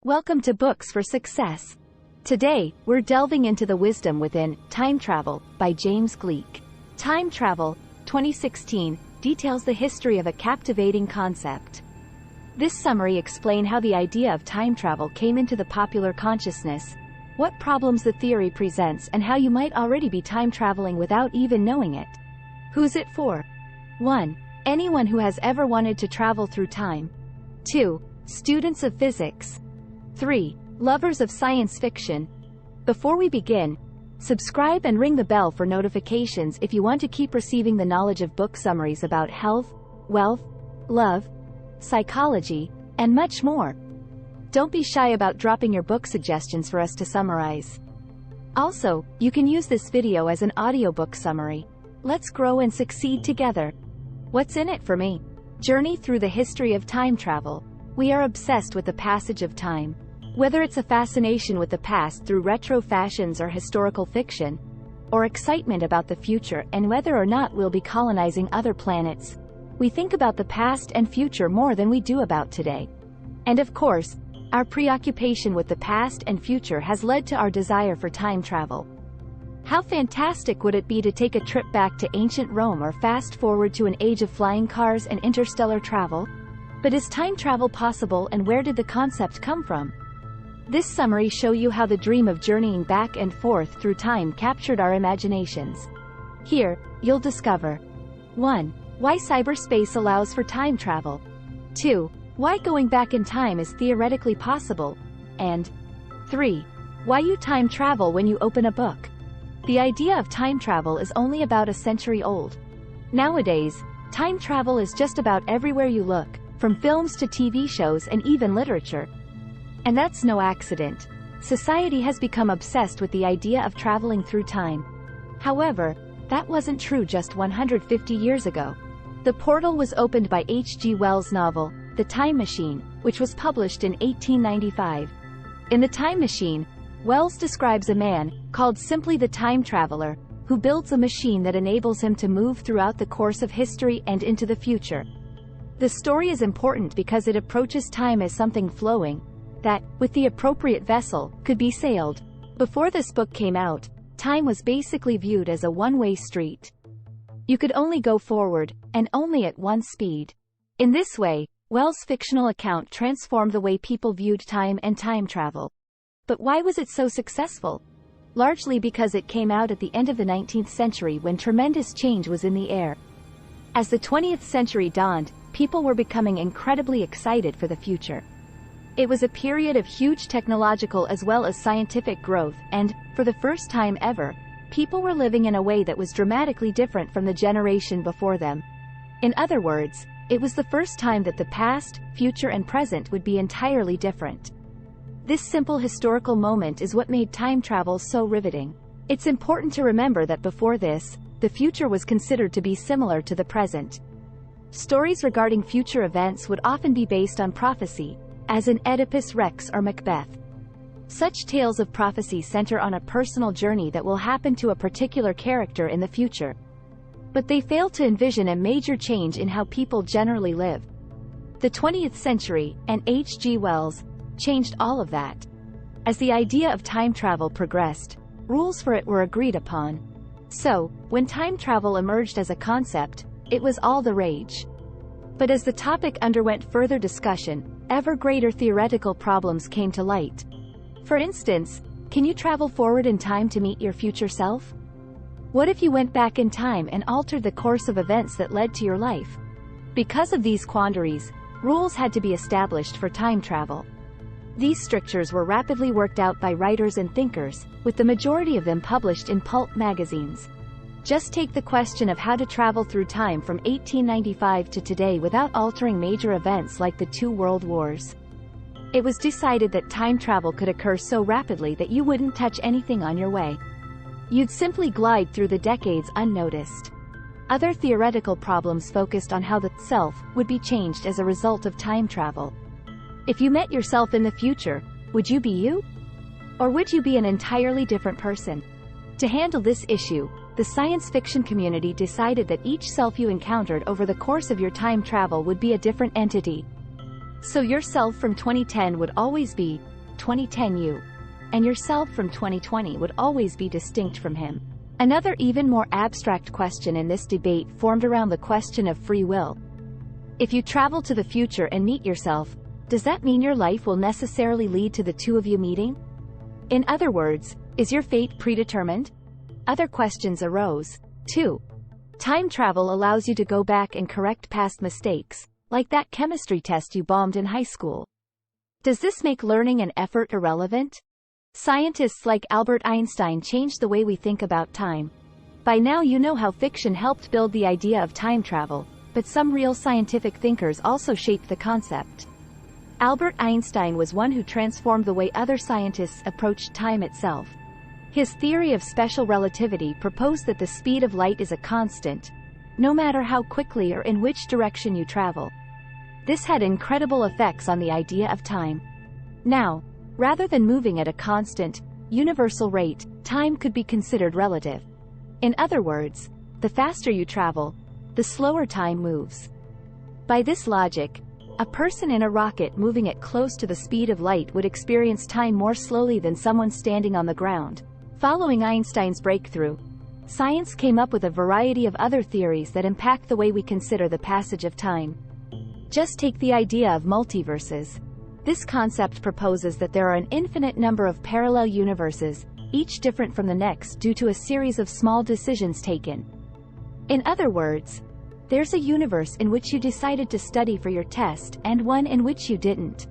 Welcome to Books for Success. Today, we're delving into the wisdom within Time Travel by James Gleick. Time Travel, 2016, details the history of a captivating concept. This summary explains how the idea of time travel came into the popular consciousness, what problems the theory presents, and how you might already be time traveling without even knowing it. Who's it for? 1. Anyone who has ever wanted to travel through time. 2. Students of physics. 3. Lovers of science fiction. Before we begin, subscribe and ring the bell for notifications if you want to keep receiving the knowledge of book summaries about health, wealth, love, psychology, and much more. Don't be shy about dropping your book suggestions for us to summarize. Also, you can use this video as an audiobook summary. Let's grow and succeed together. What's in it for me? Journey through the history of time travel. We are obsessed with the passage of time. Whether it's a fascination with the past through retro fashions or historical fiction, or excitement about the future and whether or not we'll be colonizing other planets, we think about the past and future more than we do about today. And of course, our preoccupation with the past and future has led to our desire for time travel. How fantastic would it be to take a trip back to ancient Rome or fast forward to an age of flying cars and interstellar travel? But is time travel possible, and where did the concept come from? This summary shows you how the dream of journeying back and forth through time captured our imaginations. Here, you'll discover 1. Why cyberspace allows for time travel. 2. Why going back in time is theoretically possible. And 3. Why you time travel when you open a book. The idea of time travel is only about a century old. Nowadays, time travel is just about everywhere you look, from films to TV shows and even literature. And that's no accident. Society has become obsessed with the idea of traveling through time. However, that wasn't true just 150 years ago. The portal was opened by H.G. Wells' novel, The Time Machine, which was published in 1895. In The Time Machine, Wells describes a man, called simply the Time Traveler, who builds a machine that enables him to move throughout the course of history and into the future. The story is important because it approaches time as something flowing, that, with the appropriate vessel, could be sailed. Before this book came out, time was basically viewed as a one-way street. You could only go forward, and only at one speed. In this way, Wells' fictional account transformed the way people viewed time and time travel. But why was it so successful? Largely because it came out at the end of the 19th century when tremendous change was in the air. As the 20th century dawned, people were becoming incredibly excited for the future. It was a period of huge technological as well as scientific growth, and, for the first time ever, people were living in a way that was dramatically different from the generation before them. In other words, it was the first time that the past, future and present would be entirely different. This simple historical moment is what made time travel so riveting. It's important to remember that before this, the future was considered to be similar to the present. Stories regarding future events would often be based on prophecy, as in Oedipus Rex or Macbeth. Such tales of prophecy center on a personal journey that will happen to a particular character in the future. But they fail to envision a major change in how people generally live. The 20th century, and H.G. Wells, changed all of that. As the idea of time travel progressed, rules for it were agreed upon. So, when time travel emerged as a concept, it was all the rage. But as the topic underwent further discussion, ever greater theoretical problems came to light. For instance, can you travel forward in time to meet your future self? What if you went back in time and altered the course of events that led to your life? Because of these quandaries, rules had to be established for time travel. These strictures were rapidly worked out by writers and thinkers, with the majority of them published in pulp magazines. Just take the question of how to travel through time from 1895 to today without altering major events like the two world wars. It was decided that time travel could occur so rapidly that you wouldn't touch anything on your way. You'd simply glide through the decades unnoticed. Other theoretical problems focused on how the self would be changed as a result of time travel. If you met yourself in the future, would you be you? Or would you be an entirely different person? To handle this issue, the science fiction community decided that each self you encountered over the course of your time travel would be a different entity. So yourself from 2010 would always be 2010 you, and yourself from 2020 would always be distinct from him. Another even more abstract question in this debate formed around the question of free will. If you travel to the future and meet yourself, does that mean your life will necessarily lead to the two of you meeting? In other words, is your fate predetermined? Other questions arose, too. Time travel allows you to go back and correct past mistakes, like that chemistry test you bombed in high school. Does this make learning and effort irrelevant? Scientists like Albert Einstein changed the way we think about time. By now you know how fiction helped build the idea of time travel, but some real scientific thinkers also shaped the concept. Albert Einstein was one who transformed the way other scientists approached time itself. His theory of special relativity proposed that the speed of light is a constant, no matter how quickly or in which direction you travel. This had incredible effects on the idea of time. Now, rather than moving at a constant, universal rate, time could be considered relative. In other words, the faster you travel, the slower time moves. By this logic, a person in a rocket moving at close to the speed of light would experience time more slowly than someone standing on the ground. Following Einstein's breakthrough, science came up with a variety of other theories that impact the way we consider the passage of time. Just take the idea of multiverses. This concept proposes that there are an infinite number of parallel universes, each different from the next due to a series of small decisions taken. In other words, there's a universe in which you decided to study for your test and one in which you didn't.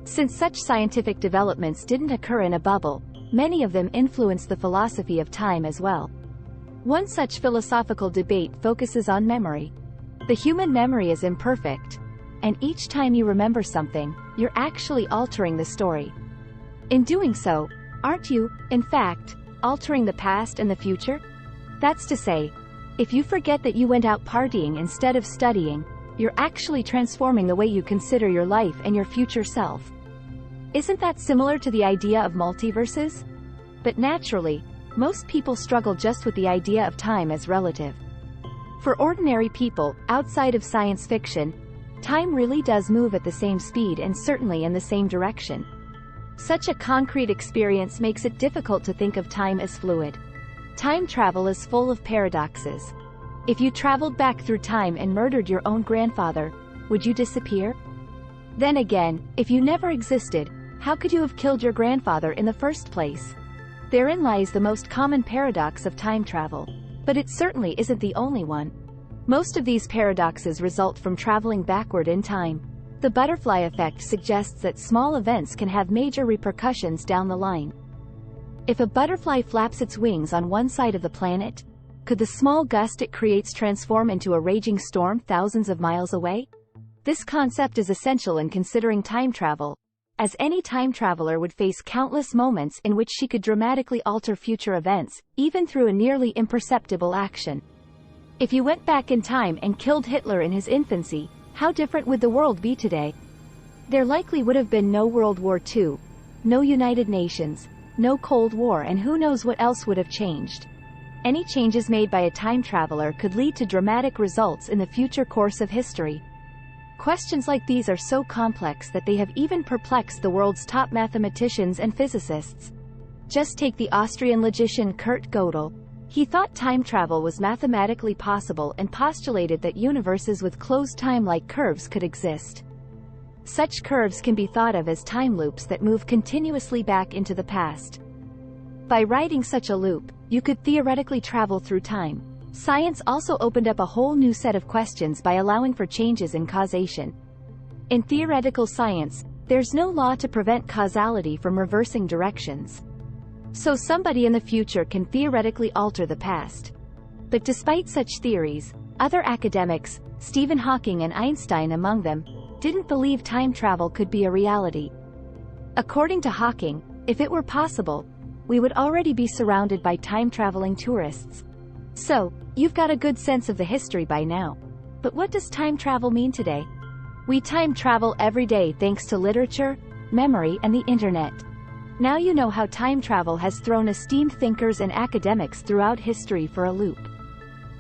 Since such scientific developments didn't occur in a bubble, many of them influence the philosophy of time as well. One such philosophical debate focuses on memory. The human memory is imperfect, and each time you remember something, you're actually altering the story. In doing so, aren't you, in fact, altering the past and the future? That's to say, if you forget that you went out partying instead of studying, you're actually transforming the way you consider your life and your future self. Isn't that similar to the idea of multiverses? But naturally, most people struggle just with the idea of time as relative. For ordinary people, outside of science fiction, time really does move at the same speed and certainly in the same direction. Such a concrete experience makes it difficult to think of time as fluid. Time travel is full of paradoxes. If you traveled back through time and murdered your own grandfather, would you disappear? Then again, if you never existed, how could you have killed your grandfather in the first place? Therein lies the most common paradox of time travel. But it certainly isn't the only one. Most of these paradoxes result from traveling backward in time. The butterfly effect suggests that small events can have major repercussions down the line. If a butterfly flaps its wings on one side of the planet, could the small gust it creates transform into a raging storm thousands of miles away? This concept is essential in considering time travel, as any time traveler would face countless moments in which she could dramatically alter future events, even through a nearly imperceptible action. If you went back in time and killed Hitler in his infancy, how different would the world be today? There likely would have been no World War II, no United Nations, no Cold War, and who knows what else would have changed. Any changes made by a time traveler could lead to dramatic results in the future course of history. Questions like these are so complex that they have even perplexed the world's top mathematicians and physicists. Just take the Austrian logician Kurt Gödel. He thought time travel was mathematically possible and postulated that universes with closed time-like curves could exist. Such curves can be thought of as time loops that move continuously back into the past. By writing such a loop, you could theoretically travel through time. Science also opened up a whole new set of questions by allowing for changes in causation. In theoretical science, there's no law to prevent causality from reversing directions. So somebody in the future can theoretically alter the past. But despite such theories, other academics, Stephen Hawking and Einstein among them, didn't believe time travel could be a reality. According to Hawking, if it were possible, we would already be surrounded by time-traveling tourists. So, you've got a good sense of the history by now. But what does time travel mean today? We time travel every day thanks to literature, memory, and the internet. Now you know how time travel has thrown esteemed thinkers and academics throughout history for a loop.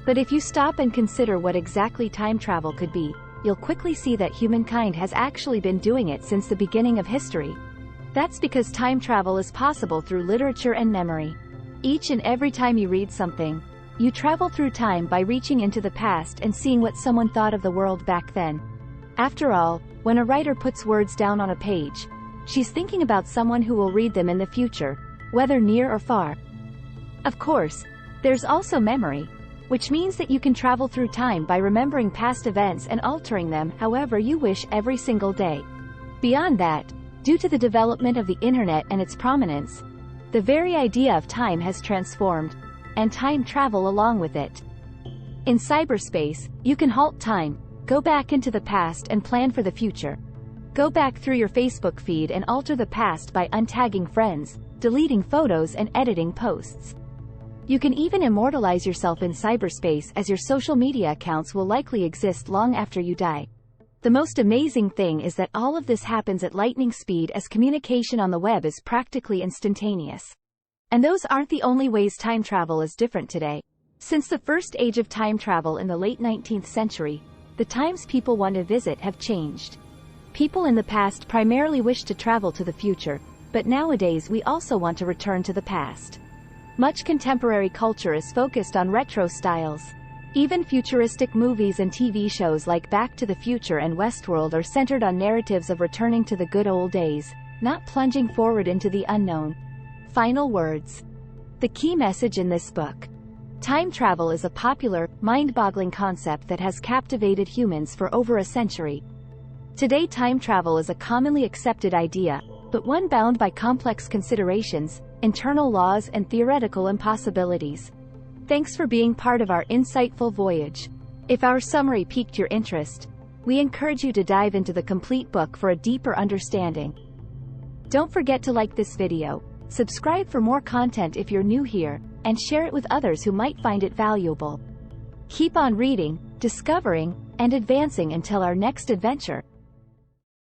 But if you stop and consider what exactly time travel could be, you'll quickly see that humankind has actually been doing it since the beginning of history. That's because time travel is possible through literature and memory. Each and every time you read something, you travel through time by reaching into the past and seeing what someone thought of the world back then. After all, when a writer puts words down on a page, she's thinking about someone who will read them in the future, whether near or far. Of course, there's also memory, which means that you can travel through time by remembering past events and altering them however you wish every single day. Beyond that, due to the development of the internet and its prominence, the very idea of time has transformed, and time travel along with it. In cyberspace, you can halt time, go back into the past and plan for the future. Go back through your Facebook feed and alter the past by untagging friends, deleting photos and editing posts. You can even immortalize yourself in cyberspace, as your social media accounts will likely exist long after you die. The most amazing thing is that all of this happens at lightning speed, as communication on the web is practically instantaneous. And those aren't the only ways time travel is different today. Since the first age of time travel in the late 19th century, the times people want to visit have changed. People in the past primarily wished to travel to the future, but nowadays we also want to return to the past. Much contemporary culture is focused on retro styles. Even futuristic movies and TV shows like Back to the Future and Westworld are centered on narratives of returning to the good old days, not plunging forward into the unknown. Final words. The key message in this book. Time travel is a popular, mind-boggling concept that has captivated humans for over a century. Today, time travel is a commonly accepted idea, but one bound by complex considerations, internal laws and theoretical impossibilities. Thanks for being part of our insightful voyage. If our summary piqued your interest, we encourage you to dive into the complete book for a deeper understanding. Don't forget to like this video, subscribe for more content if you're new here, and share it with others who might find it valuable. Keep on reading, discovering, and advancing until our next adventure.